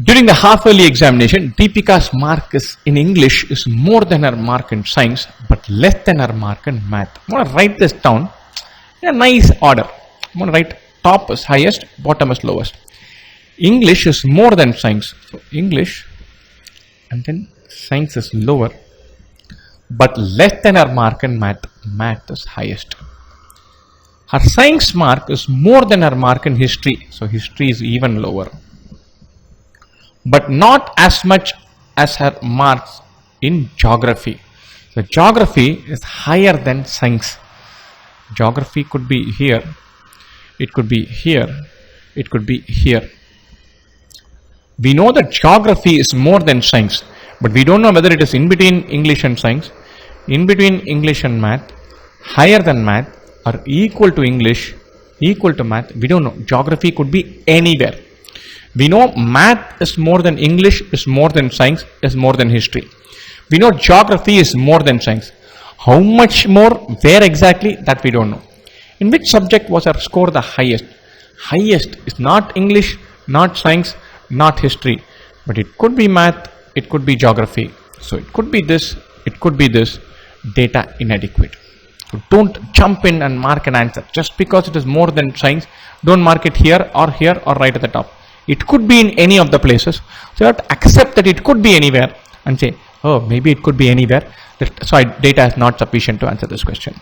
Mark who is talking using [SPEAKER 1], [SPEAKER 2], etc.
[SPEAKER 1] During the half-yearly examination, Deepika's mark in English is more than her mark in science, but less than her mark in math. I'm going to write this down in a nice order. I'm going to write top is highest, bottom is lowest. English is more than science. So English and then science is lower, but less than her mark in math. Math is highest. Her science mark is more than her mark in history. So history is even lower, but not as much as her marks in geography. So geography is higher than science. Geography could be here, it could be here, it could be here. We know that geography is more than science, but we don't know whether it is in between English and science, in between English and math, higher than math, or equal to English, equal to math. We don't know. Geography could be anywhere. We know math is more than English, is more than science, is more than history. We know geography is more than science. How much more, where exactly, that we don't know. In which subject was her score the highest? Highest is not English, not science, not history, but it could be math, it could be geography. So it could be this, it could be this. Data inadequate. So don't jump in and mark an answer. Just because it is more than science, don't mark it here or right at the top. It could be in any of the places. So you have to accept that it could be anywhere and say, oh, maybe it could be anywhere. So data is not sufficient to answer this question.